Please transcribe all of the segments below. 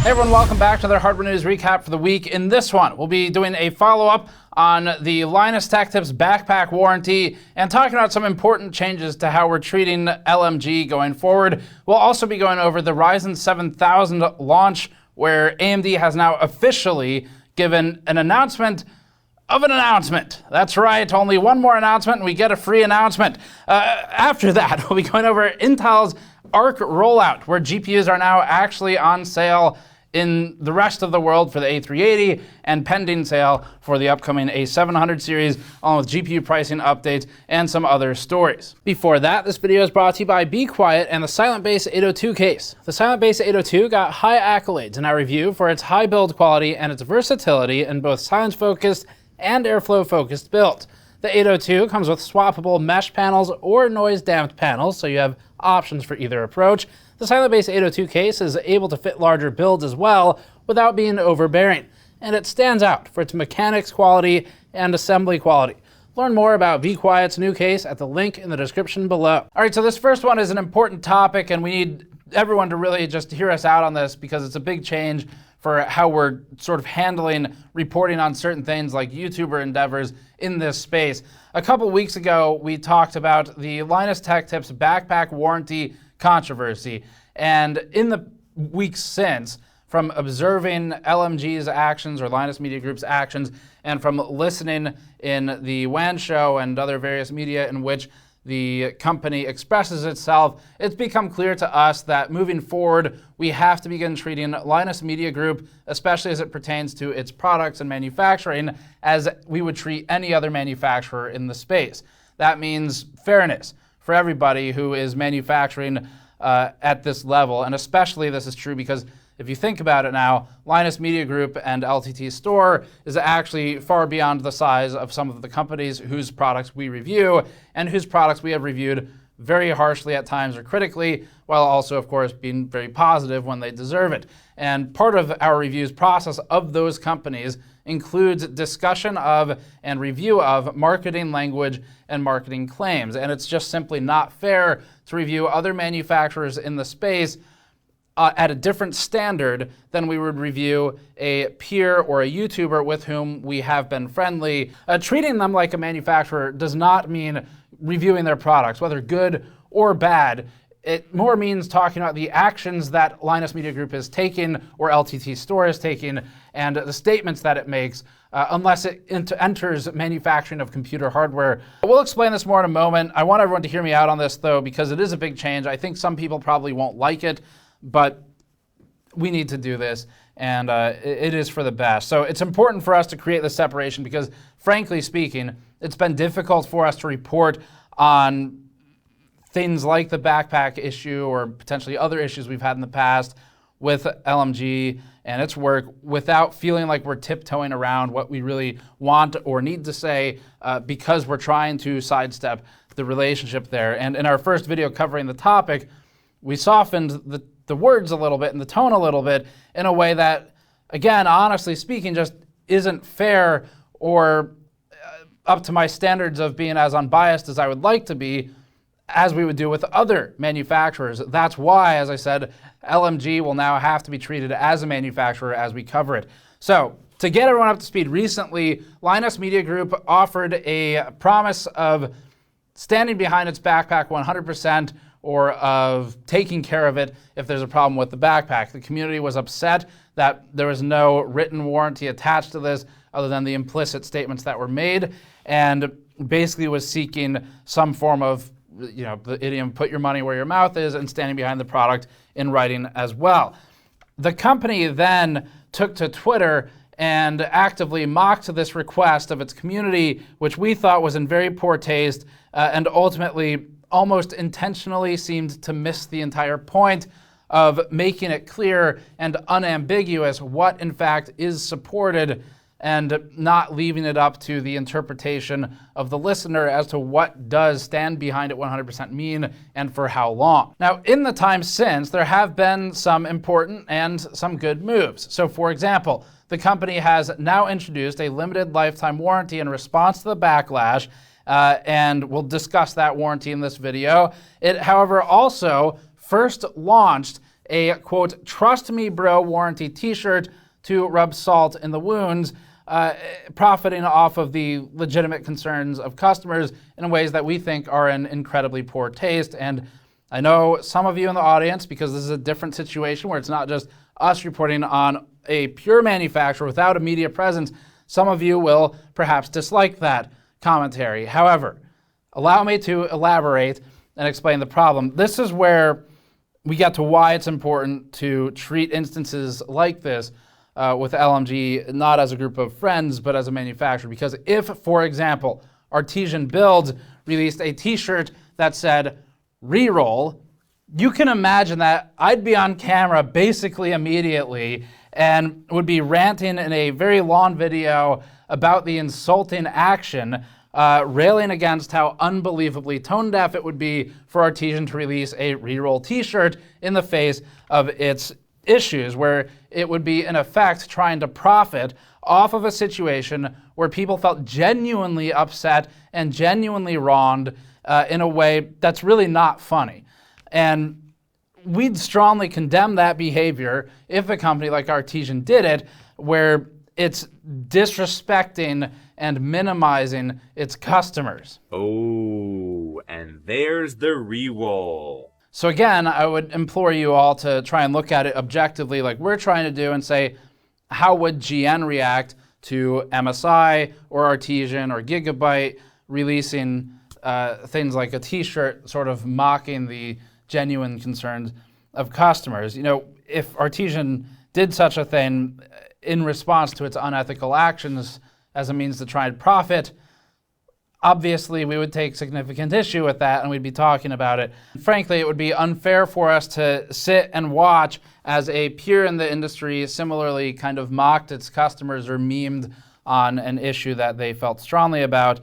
Hey everyone, welcome back to their hardware news recap for the week. In this one, we'll be doing a follow-up on the Linus Tech Tips Backpack Warranty and talking about some important changes to how we're treating LMG going forward. We'll also be going over the Ryzen 7000 launch, where AMD has now officially given an announcement of an announcement. That's right, only one more announcement and we get a free announcement. After that, we'll be going over Intel's Arc rollout, where GPUs are now actually on sale in the rest of the world for the A380 and pending sale for the upcoming A700 series, along with GPU pricing updates and some other stories. Before that, this video is brought to you by Be Quiet and the Silent Base 802 case. The Silent Base 802 got high accolades in our review for its high build quality and its versatility in both silence-focused and airflow-focused builds. The 802 comes with swappable mesh panels or noise-damped panels, so you have options for either approach. The Silent Base 802 case is able to fit larger builds as well without being overbearing, and it stands out for its mechanics quality and assembly quality. Learn more about Be Quiet's new case at the link in the description below. All right, so this first one is an important topic, and we need everyone to really just hear us out on this because it's a big change for how we're sort of handling reporting on certain things like YouTuber endeavors in this space. A couple weeks ago, we talked about the Linus Tech Tips Backpack Warranty controversy. And in the weeks since, from observing LMG's actions or Linus Media Group's actions, and from listening in the WAN show and other various media in which the company expresses itself, it's become clear to us that moving forward, we have to begin treating Linus Media Group, especially as it pertains to its products and manufacturing, as we would treat any other manufacturer in the space. That means fairness for everybody who is manufacturing at this level, and especially this is true because if you think about it now, Linus Media Group and LTT Store is actually far beyond the size of some of the companies whose products we review and whose products we have reviewed very harshly at times or critically, while also, of course, being very positive when they deserve it. And part of our reviews process of those companies includes discussion of and review of marketing language and marketing claims. And it's just simply not fair to review other manufacturers in the space at a different standard than we would review a peer or a YouTuber with whom we have been friendly. Treating them like a manufacturer does not mean reviewing their products, whether good or bad. It more means talking about the actions that Linus Media Group is taking or LTT Store is taking and the statements that it makes unless it enters manufacturing of computer hardware. We'll explain this more in a moment. I want everyone to hear me out on this though because it is a big change. I think some people probably won't like it, but we need to do this, and it is for the best. So it's important for us to create this separation because, frankly speaking, it's been difficult for us to report on things like the backpack issue or potentially other issues we've had in the past with LMG and its work without feeling like we're tiptoeing around what we really want or need to say because we're trying to sidestep the relationship there. And in our first video covering the topic, we softened the words a little bit and the tone a little bit in a way that, again, honestly speaking, just isn't fair or up to my standards of being as unbiased as I would like to be, as we would do with other manufacturers. That's why, as I said, LMG will now have to be treated as a manufacturer as we cover it. So, to get everyone up to speed, recently, Linus Media Group offered a promise of standing behind its backpack 100%, or of taking care of it if there's a problem with the backpack. The community was upset that there was no written warranty attached to this other than the implicit statements that were made, and basically was seeking some form of, the idiom, put your money where your mouth is, and standing behind the product in writing as well. The company then took to Twitter and actively mocked this request of its community, which we thought was in very poor taste, and ultimately almost intentionally seemed to miss the entire point of making it clear and unambiguous what in fact is supported and not leaving it up to the interpretation of the listener as to what does stand behind it 100% mean and for how long. Now, in the time since, there have been some important and some good moves. So for example, the company has now introduced a limited lifetime warranty in response to the backlash, and we'll discuss that warranty in this video. It, however, also first launched a, quote, trust me bro warranty t-shirt to rub salt in the wounds, profiting off of the legitimate concerns of customers in ways that we think are in incredibly poor taste. And I know some of you in the audience, because this is a different situation where it's not just us reporting on a pure manufacturer without a media presence, some of you will perhaps dislike that commentary. However, allow me to elaborate and explain the problem. This is where we get to why it's important to treat instances like this with LMG not as a group of friends, but as a manufacturer. Because if, for example, Artesian Builds released a t-shirt that said, reroll, you can imagine that I'd be on camera basically immediately and would be ranting in a very long video about the insulting action, railing against how unbelievably tone deaf it would be for Artesian to release a reroll t-shirt in the face of its issues, where it would be in effect trying to profit off of a situation where people felt genuinely upset and genuinely wronged in a way that's really not funny. And we'd strongly condemn that behavior if a company like Artesian did it, where it's disrespecting and minimizing its customers. Oh, and there's the reroll. So again, I would implore you all to try and look at it objectively like we're trying to do and say, how would GN react to MSI or Artesian or Gigabyte releasing things like a t-shirt sort of mocking the genuine concerns of customers? You know, if Artesian did such a thing in response to its unethical actions as a means to try and profit, obviously we would take significant issue with that and we'd be talking about it. Frankly, it would be unfair for us to sit and watch as a peer in the industry similarly kind of mocked its customers or memed on an issue that they felt strongly about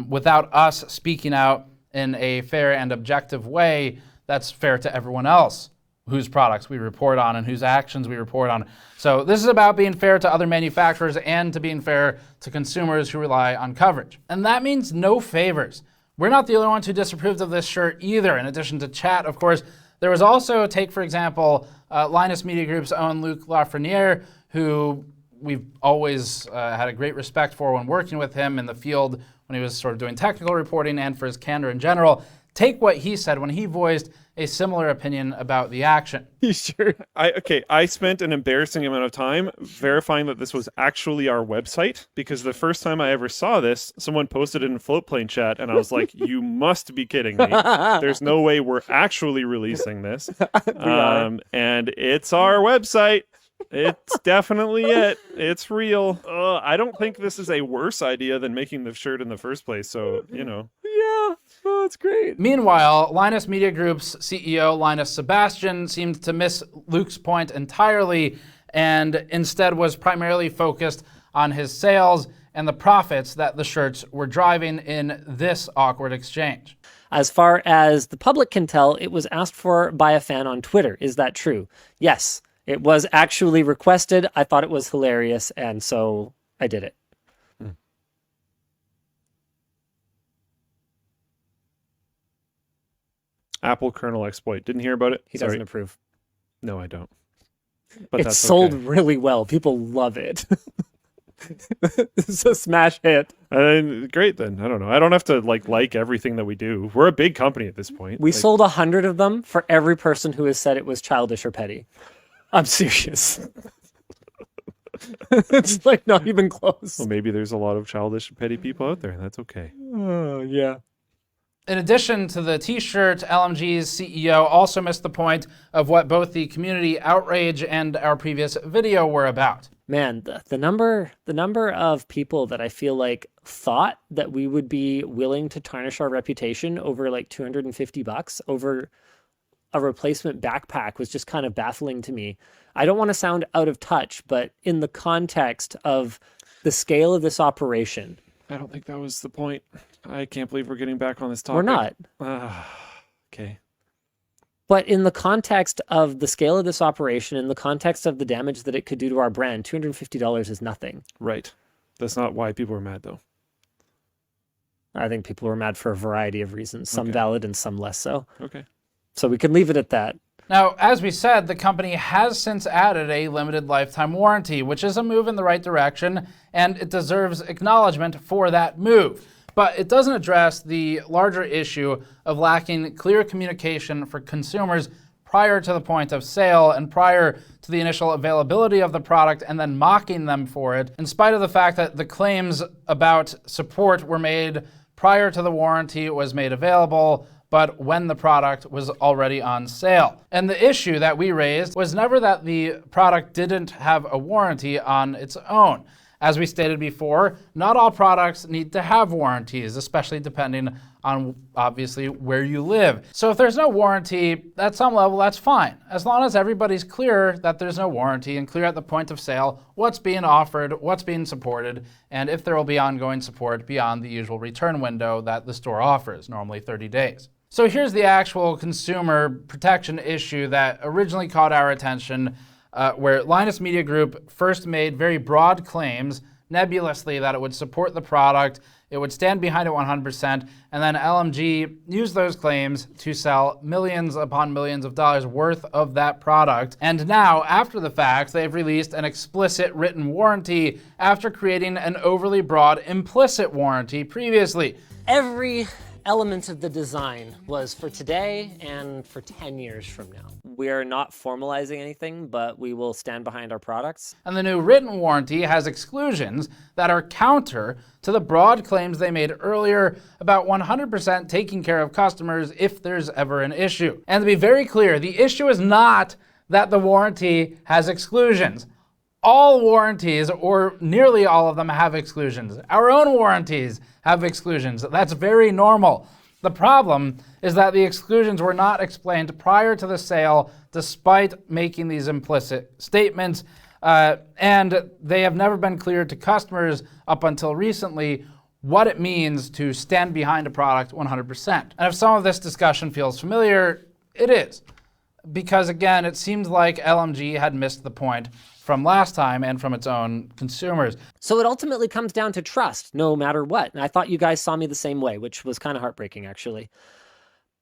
without us speaking out in a fair and objective way that's fair to everyone else whose products we report on and whose actions we report on. So this is about being fair to other manufacturers and to being fair to consumers who rely on coverage. And that means no favors. We're not the only ones who disapproved of this shirt either. In addition to chat, of course, there was also, take for example, Linus Media Group's own Luc Lafreniere, who we've always had a great respect for when working with him in the field when he was sort of doing technical reporting and for his candor in general. Take what he said when he voiced a similar opinion about the action. Sure. I spent an embarrassing amount of time verifying that this was actually our website, because the first time I ever saw this, someone posted it in Floatplane chat, and I was like, you must be kidding me. There's no way we're actually releasing this. And it's our website. It's definitely it. It's real. I don't think this is a worse idea than making the shirt in the first place, so, you know. Yeah, oh, that's great. Meanwhile, Linus Media Group's CEO, Linus Sebastian, seemed to miss Luke's point entirely and instead was primarily focused on his sales and the profits that the shirts were driving in this awkward exchange. As far as the public can tell, it was asked for by a fan on Twitter. Is that true? Yes, it was actually requested. I thought it was hilarious, and so I did it. Apple kernel exploit. Didn't hear about it. He Sorry. doesn't approve. No, I don't. But It's that's sold okay. really well. People love it. It's a smash hit. Great then. I don't know. I don't have to like everything that we do. We're a big company at this point. We sold 100 of them for every person who has said it was childish or petty. I'm serious. It's like not even close. Well, maybe there's a lot of childish, petty people out there, and that's okay. Oh, yeah. In addition to the t-shirt, LMG's CEO also missed the point of what both the community outrage and our previous video were about. Man, the number of people that I feel like thought that we would be willing to tarnish our reputation over like $250 over a replacement backpack was just kind of baffling to me. I don't want to sound out of touch, but in the context of the scale of this operation, I don't think that was the point. I can't believe we're getting back on this topic. we're not. Okay. But in the context of the scale of this operation, in the context of the damage that it could do to our brand, $250 is nothing. Right. That's not why people are mad, though. I think people were mad for a variety of reasons, some Okay. valid and some less so. Okay. So we can leave it at that. Now, as we said, the company has since added a limited lifetime warranty, which is a move in the right direction, and it deserves acknowledgement for that move. But it doesn't address the larger issue of lacking clear communication for consumers prior to the point of sale and prior to the initial availability of the product, and then mocking them for it, in spite of the fact that the claims about support were made prior to the warranty was made available, but when the product was already on sale. And the issue that we raised was never that the product didn't have a warranty on its own. As we stated before, not all products need to have warranties, especially depending on, obviously, where you live. So if there's no warranty, at some level, that's fine. As long as everybody's clear that there's no warranty and clear at the point of sale what's being offered, what's being supported, and if there will be ongoing support beyond the usual return window that the store offers, normally 30 days. So here's the actual consumer protection issue that originally caught our attention, where Linus Media Group first made very broad claims, nebulously, that it would support the product, it would stand behind it 100%, and then LMG used those claims to sell millions upon millions of dollars worth of that product. And now, after the fact, they've released an explicit written warranty after creating an overly broad implicit warranty previously. Every element of the design was for today and for 10 years from now. We are not formalizing anything, but we will stand behind our products. And the new written warranty has exclusions that are counter to the broad claims they made earlier about 100% taking care of customers if there's ever an issue. And to be very clear, the issue is not that the warranty has exclusions. All warranties, or nearly all of them, have exclusions. Our own warranties have exclusions. That's very normal. The problem is that the exclusions were not explained prior to the sale, despite making these implicit statements, and they have never been clear to customers up until recently what it means to stand behind a product 100%. And if some of this discussion feels familiar, it is. Because again, it seems like LMG had missed the point from last time and from its own consumers. So it ultimately comes down to trust, no matter what. And I thought you guys saw me the same way, which was kind of heartbreaking, actually.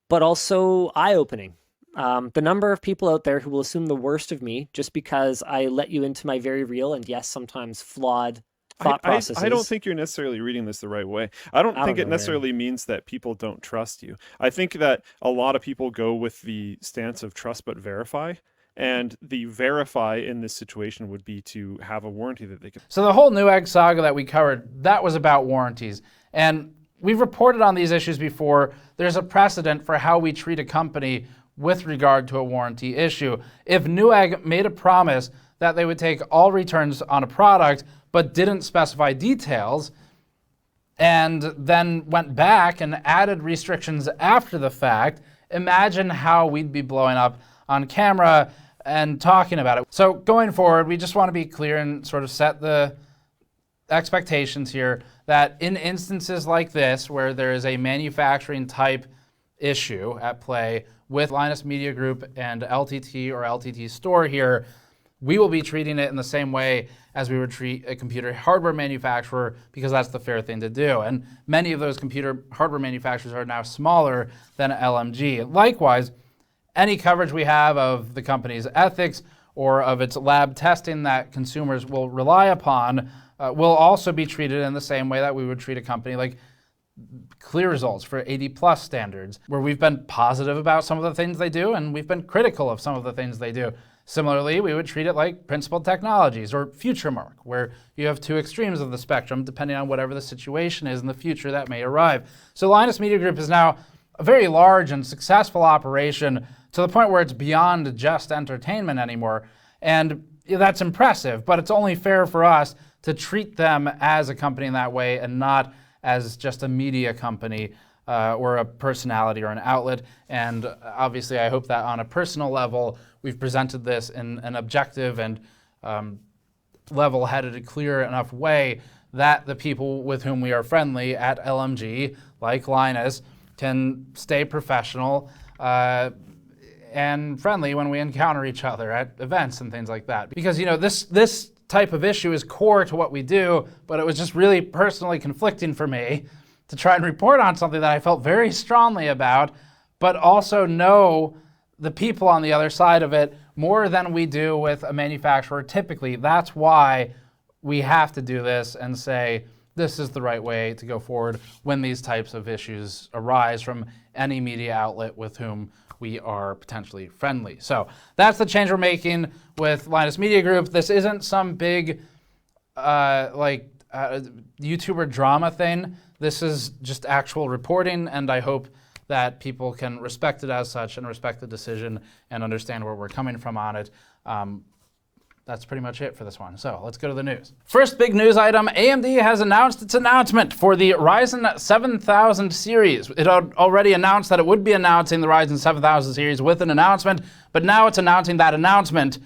But also eye-opening. The number of people out there who will assume the worst of me just because I let you into my very real and, yes, sometimes flawed thought processes. I don't think you're necessarily reading this the right way. I don't think it necessarily means that people don't trust you. I think that a lot of people go with the stance of trust but verify. And the verify in this situation would be to have a warranty that they can. So the whole Newegg saga that we covered, that was about warranties. And we've reported on these issues before. There's a precedent for how we treat a company with regard to a warranty issue. If Newegg made a promise that they would take all returns on a product, but didn't specify details, and then went back and added restrictions after the fact, imagine how we'd be blowing up on camera and talking about it. So going forward, we just want to be clear and sort of set the expectations here that in instances like this, where there is a manufacturing type issue at play with Linus Media Group and LTT or LTT Store here, we will be treating it in the same way as we would treat a computer hardware manufacturer, because that's the fair thing to do. And many of those computer hardware manufacturers are now smaller than LMG. Likewise, any coverage we have of the company's ethics or of its lab testing that consumers will rely upon will also be treated in the same way that we would treat a company like Clear Results for 80+ standards, where we've been positive about some of the things they do and we've been critical of some of the things they do. Similarly, we would treat it like Principled Technologies or FutureMark, where you have two extremes of the spectrum depending on whatever the situation is in the future that may arrive. So Linus Media Group is now a very large and successful operation to the point where it's beyond just entertainment anymore. And that's impressive, but it's only fair for us to treat them as a company in that way and not as just a media company or a personality or an outlet. And obviously, I hope that on a personal level, we've presented this in an objective and level-headed, clear enough way that the people with whom we are friendly at LMG, like Linus, can stay professional and friendly when we encounter each other at events and things like that. Because, you know, this type of issue is core to what we do, but it was just really personally conflicting for me to try and report on something that I felt very strongly about, but also know the people on the other side of it more than we do with a manufacturer typically. That's why we have to do this and say this is the right way to go forward when these types of issues arise from any media outlet with whom we are potentially friendly. So that's the change we're making with Linus Media Group. This isn't some big YouTuber drama thing. This is just actual reporting, and I hope that people can respect it as such and respect the decision and understand where we're coming from on it. That's pretty much it for this one. So let's go to the news. First big news item, AMD has announced its announcement for the Ryzen 7000 series. It had already announced that it would be announcing the Ryzen 7000 series with an announcement, but now it's announcing that announcement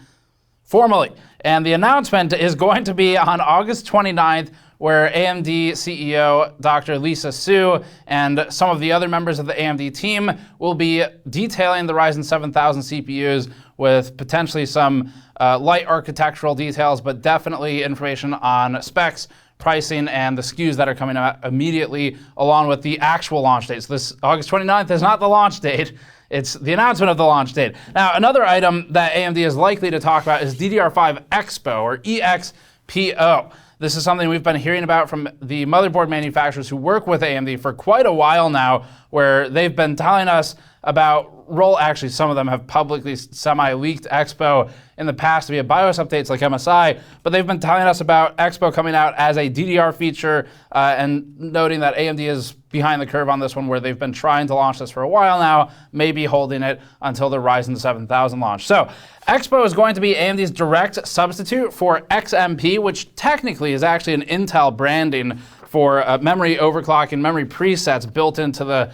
formally. And the announcement is going to be on August 29th, where AMD CEO Dr. Lisa Su and some of the other members of the AMD team will be detailing the Ryzen 7000 CPUs with potentially some light architectural details, but definitely information on specs, pricing, and the SKUs that are coming out immediately, along with the actual launch date. So this August 29th is not the launch date. It's the announcement of the launch date. Now, another item that AMD is likely to talk about is DDR5 Expo, or EXPO. This is something we've been hearing about from the motherboard manufacturers who work with AMD for quite a while now, where they've been telling us about actually some of them have publicly semi-leaked Expo in the past via BIOS updates like MSI, but they've been telling us about Expo coming out as a DDR feature and noting that AMD is behind the curve on this one, where they've been trying to launch this for a while now, maybe holding it until the Ryzen 7000 launch. So Expo is going to be AMD's direct substitute for XMP, which technically is actually an Intel branding for memory overclocking, memory presets built into the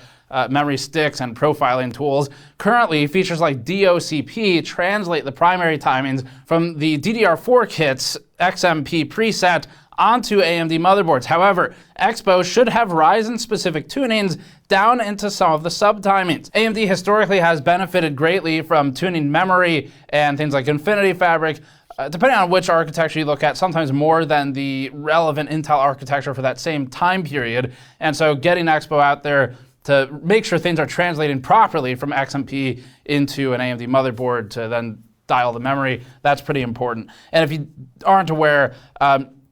memory sticks and profiling tools. Currently, features like DOCP translate the primary timings from the DDR4 kit's XMP preset onto AMD motherboards. However, Expo should have Ryzen-specific tunings down into some of the sub-timings. AMD historically has benefited greatly from tuning memory and things like Infinity Fabric, depending on which architecture you look at, sometimes more than the relevant Intel architecture for that same time period. And so getting Expo out there to make sure things are translating properly from XMP into an AMD motherboard to then dial the memory, that's pretty important. And if you aren't aware,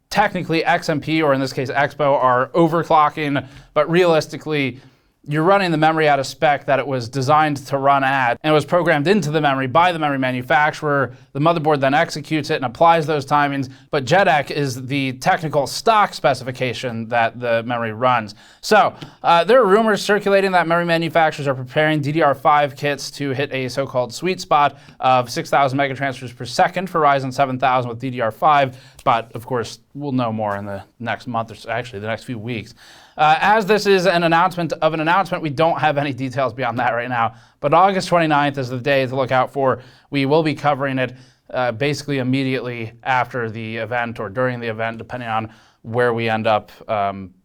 technically XMP, or in this case Expo, are overclocking, but realistically, you're running the memory at a spec that it was designed to run at, and it was programmed into the memory by the memory manufacturer. The motherboard then executes it and applies those timings, but JEDEC is the technical stock specification that the memory runs. So there are rumors circulating that memory manufacturers are preparing DDR5 kits to hit a so-called sweet spot of 6,000 megatransfers per second for Ryzen 7000 with DDR5, but of course, we'll know more in the next month, or so, actually the next few weeks. As this is an announcement of an announcement, we don't have any details beyond that right now. But August 29th is the day to look out for. We will be covering it basically immediately after the event or during the event, depending on where we end up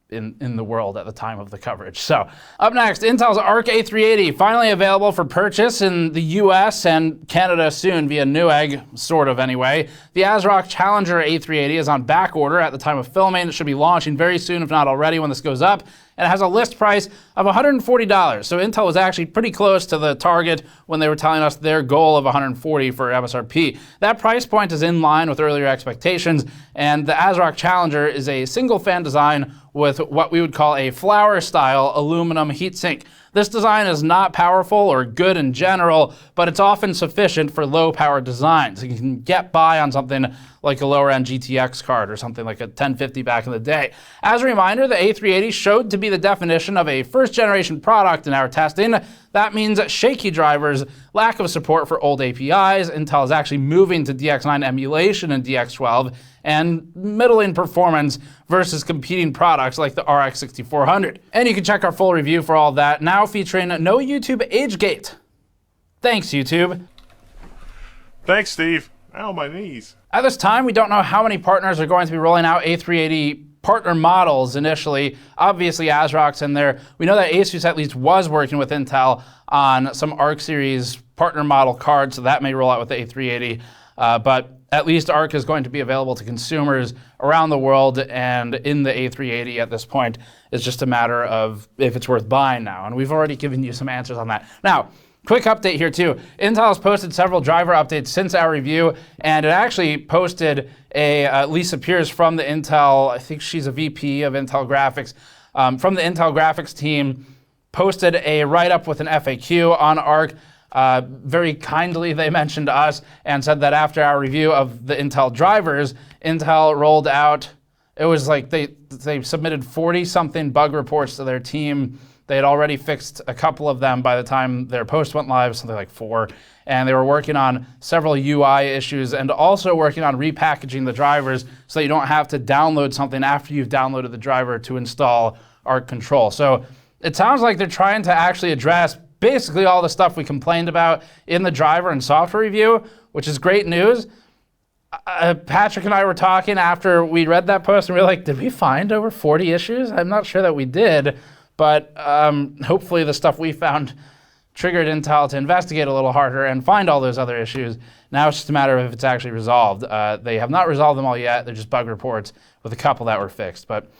in the world at the time of the coverage. So up next, Intel's Arc A380, finally available for purchase in the US and Canada soon via Newegg, sort of anyway. The ASRock Challenger A380 is on back order at the time of filming. It should be launching very soon, if not already, when this goes up. And it has a list price of $140. So Intel was actually pretty close to the target when they were telling us their goal of $140 for MSRP. That price point is in line with earlier expectations, and the ASRock Challenger is a single fan design with what we would call a flower-style aluminum heatsink. This design is not powerful or good in general, but it's often sufficient for low-power designs. You can get by on something like a lower-end GTX card or something like a 1050 back in the day. As a reminder, the A380 showed to be the definition of a first-generation product in our testing. That means shaky drivers, lack of support for old APIs. Intel is actually moving to DX9 emulation in DX12, and middling performance versus competing products like the RX 6400. And you can check our full review for all that, now featuring no YouTube age gate. Thanks, YouTube. Thanks, Steve. Ow, my knees. At this time, we don't know how many partners are going to be rolling out A380 partner models initially. Obviously, ASRock's in there. We know that Asus at least was working with Intel on some Arc series partner model cards, so that may roll out with the A380. But at least Arc is going to be available to consumers around the world, and in the A380 at this point, it's just a matter of if it's worth buying now. And we've already given you some answers on that. Now, Quick update here too. Intel has posted several driver updates since our review, and it actually posted Lisa Pierce from the Intel, I think she's a VP of Intel Graphics, from the Intel Graphics team, posted a write-up with an FAQ on ARC. Very kindly, they mentioned us and said that after our review of the Intel drivers, Intel rolled out, it was like they submitted 40-something bug reports to their team. They had already fixed a couple of them by the time their post went live, something like 4. And they were working on several UI issues and also working on repackaging the drivers so that you don't have to download something after you've downloaded the driver to install ARC Control. So it sounds like they're trying to actually address basically all the stuff we complained about in the driver and software review, which is great news. Patrick and I were talking after we read that post, and we were like, did we find over 40 issues? I'm not sure that we did. But hopefully the stuff we found triggered Intel to investigate a little harder and find all those other issues. Now it's just a matter of if it's actually resolved. They have not resolved them all yet. They're just bug reports with a couple that were fixed. But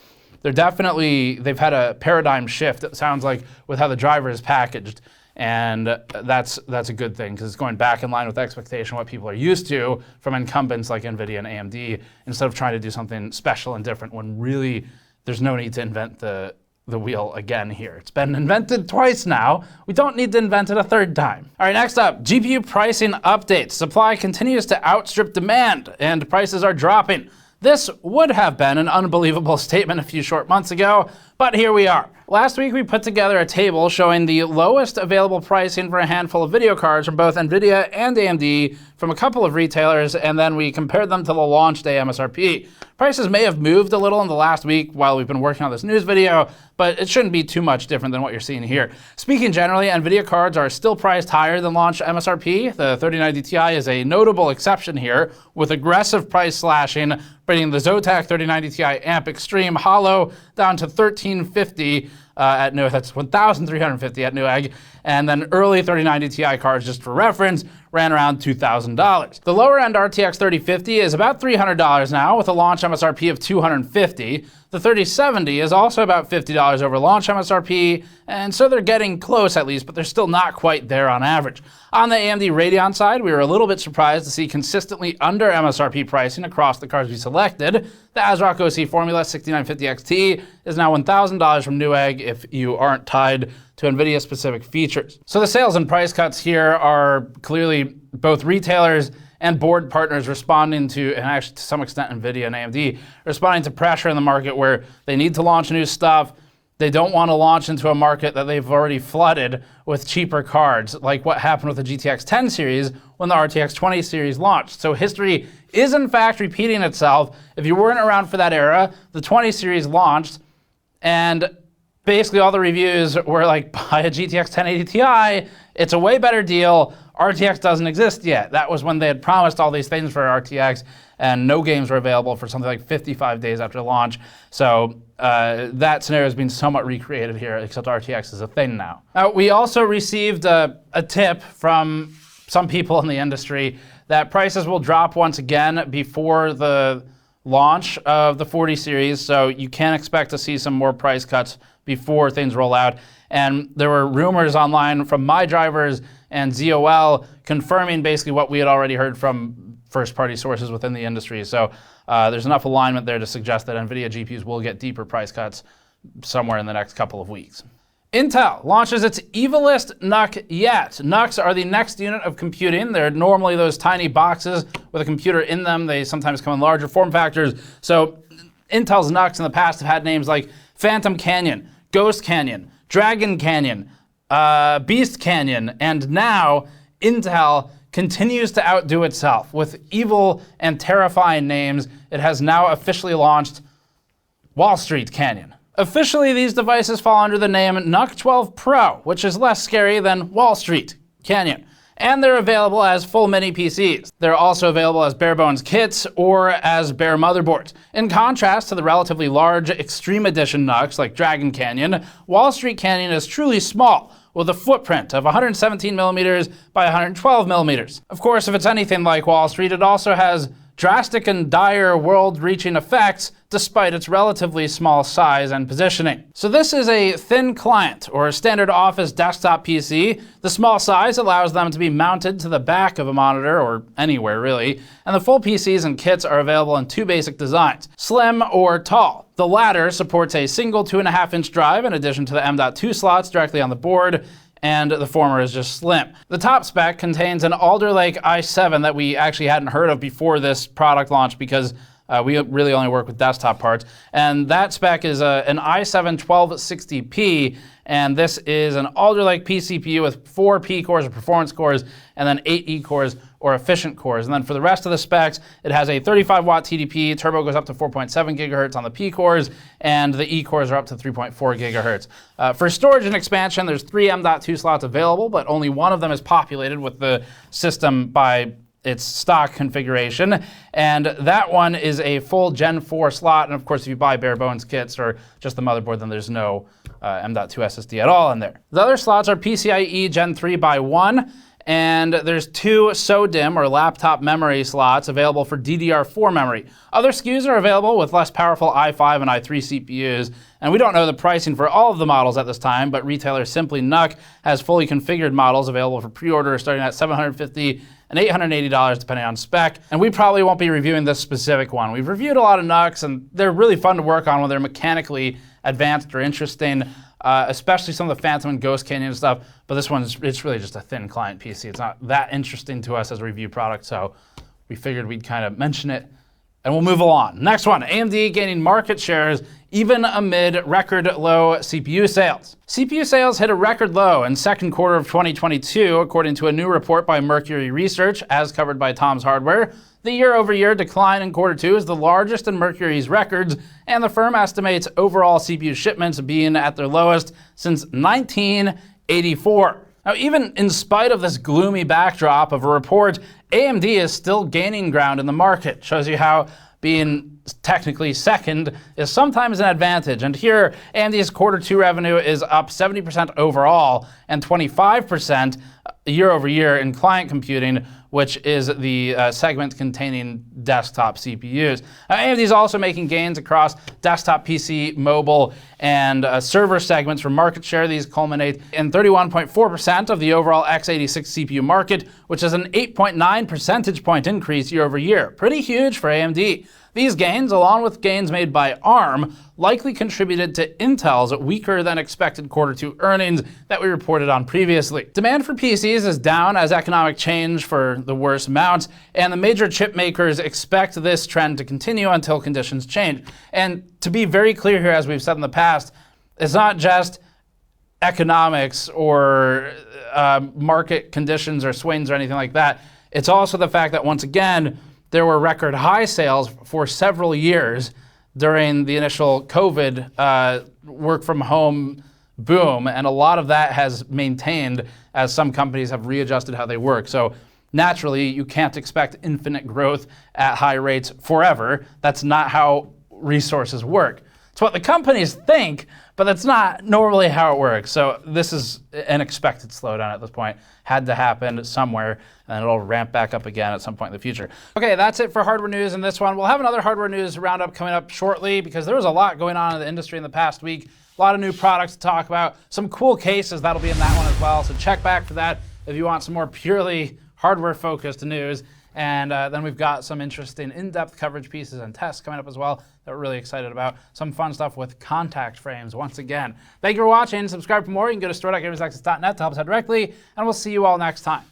they've had a paradigm shift, it sounds like, with how the driver is packaged. And that's a good thing, because it's going back in line with expectation, what people are used to from incumbents like NVIDIA and AMD, instead of trying to do something special and different when really there's no need to invent the wheel again here. It's been invented twice now. We don't need to invent it a third time. All right, next up, GPU pricing updates. Supply continues to outstrip demand and prices are dropping. This would have been an unbelievable statement a few short months ago, but here we are. Last week we put together a table showing the lowest available pricing for a handful of video cards from both NVIDIA and AMD from a couple of retailers, and then we compared them to the launch day MSRP. Prices may have moved a little in the last week while we've been working on this news video, but it shouldn't be too much different than what you're seeing here. Speaking generally, NVIDIA cards are still priced higher than launch MSRP. The 3090 Ti is a notable exception here, with aggressive price slashing, bringing the Zotac 3090 Ti Amp Extreme Hollow down to $1,350 at Newegg. That's $1,350 at Newegg. And then early 3090 Ti cards, just for reference, ran around $2,000. The lower end RTX 3050 is about $300 now, with a launch MSRP of $250. The 3070 is also about $50 over launch MSRP, and so they're getting close at least, but they're still not quite there on average. On the AMD Radeon side, we were a little bit surprised to see consistently under MSRP pricing across the cards we selected. The ASRock OC Formula 6950 XT is now $1,000 from Newegg if you aren't tied to NVIDIA-specific features. So the sales and price cuts here are clearly both retailers and board partners responding to, and actually to some extent NVIDIA and AMD, responding to pressure in the market where they need to launch new stuff. They don't want to launch into a market that they've already flooded with cheaper cards, like what happened with the GTX 10 series when the RTX 20 series launched. So history is in fact repeating itself. If you weren't around for that era, the 20 series launched, and basically all the reviews were like, buy a GTX 1080 Ti, it's a way better deal. RTX doesn't exist yet. That was when they had promised all these things for RTX, and no games were available for something like 55 days after launch. So that scenario has been somewhat recreated here, except RTX is a thing now. Now, we also received a tip from some people in the industry that prices will drop once again before the launch of the 40 series, so you can expect to see some more price cuts before things roll out. And there were rumors online from my drivers and ZOL confirming basically what we had already heard from first-party sources within the industry. So there's enough alignment there to suggest that NVIDIA GPUs will get deeper price cuts somewhere in the next couple of weeks. Intel launches its Evilest NUC yet. NUCs are the next unit of computing. They're normally those tiny boxes with a computer in them. They sometimes come in larger form factors. So Intel's NUCs in the past have had names like Phantom Canyon, Ghost Canyon, Dragon Canyon, Beast Canyon, and now Intel continues to outdo itself. With evil and terrifying names, it has now officially launched Wall Street Canyon. Officially, these devices fall under the name NUC 12 Pro, which is less scary than Wall Street Canyon. And they're available as full mini PCs. They're also available as bare bones kits or as bare motherboards. In contrast to the relatively large Extreme Edition NUCs like Dragon Canyon, Wall Street Canyon is truly small, with a footprint of 117 millimeters by 112 millimeters. Of course, if it's anything like Wall Street, it also has drastic and dire world-reaching effects despite its relatively small size and positioning. So this is a thin client, or a standard office desktop PC. The small size allows them to be mounted to the back of a monitor, or anywhere really, and the full PCs and kits are available in two basic designs, slim or tall. The latter supports a single 2.5-inch drive in addition to the M.2 slots directly on the board, and the former is just slim. The top spec contains an Alder Lake i7 that we actually hadn't heard of before this product launch because we really only work with desktop parts. And that spec is an i7 1260p, and this is an Alder Lake PCPU with 4 P cores or performance cores, and then 8 E cores or efficient cores. And then for the rest of the specs, it has a 35-watt TDP, turbo goes up to 4.7 gigahertz on the P cores, and the E cores are up to 3.4 gigahertz. For storage and expansion, there's 3 M.2 slots available, but only one of them is populated with the system by its stock configuration, and that one is a full Gen 4 slot. And of course, if you buy bare bones kits or just the motherboard, then there's no M.2 SSD at all in there. The other slots are PCIe Gen 3 by 1, and there's 2 SODIMM or laptop memory slots available for DDR4 memory. Other SKUs are available with less powerful i5 and i3 CPUs, and we don't know the pricing for all of the models at this time, but retailer Simply NUC has fully configured models available for pre-order starting at $750 and $880 depending on spec, and we probably won't be reviewing this specific one. We've reviewed a lot of NUCs, and they're really fun to work on when they're mechanically advanced or interesting, especially some of the Phantom and Ghost Canyon stuff, but this one, it's really just a thin client PC. It's not that interesting to us as a review product, so we figured we'd kind of mention it, and we'll move along. Next one, AMD gaining market shares even amid record low CPU sales. CPU sales hit a record low in second quarter of 2022, according to a new report by Mercury Research, as covered by Tom's Hardware. The year-over-year decline in quarter two is the largest in Mercury's records, and the firm estimates overall CPU shipments being at their lowest since 1984. Now, even in spite of this gloomy backdrop of a report, AMD is still gaining ground in the market. Shows you how being technically second is sometimes an advantage. And here, AMD's quarter two revenue is up 70% overall and 25% year over year in client computing, which is the segment containing desktop CPUs. AMD is also making gains across desktop PC, mobile, and server segments from market share. These culminate in 31.4% of the overall x86 CPU market, which is an 8.9 percentage point increase year over year. Pretty huge for AMD. These gains, along with gains made by ARM, likely contributed to Intel's weaker than expected quarter two earnings that we reported on previously. Demand for PCs is down as economic change for the worst mounts, and the major chip makers expect this trend to continue until conditions change. And to be very clear here, as we've said in the past, it's not just economics or market conditions or swings or anything like that. It's also the fact that, once again, there were record high sales for several years during the initial COVID work from home boom, and a lot of that has maintained as some companies have readjusted how they work. So naturally, you can't expect infinite growth at high rates forever. That's not how resources work. It's what the companies think, but that's not normally how it works. So this is an expected slowdown at this point. Had to happen somewhere, and it'll ramp back up again at some point in the future. Okay, that's it for hardware news in this one. We'll have another hardware news roundup coming up shortly because there was a lot going on in the industry in the past week. A lot of new products to talk about. Some cool cases that'll be in that one as well. So check back for that if you want some more purely hardware-focused news. And then we've got some interesting in-depth coverage pieces and tests coming up as well that we're really excited about. Some fun stuff with contact frames once again. Thank you for watching. Subscribe for more. You can go to store.gamersnexus.net to help us out directly. And we'll see you all next time.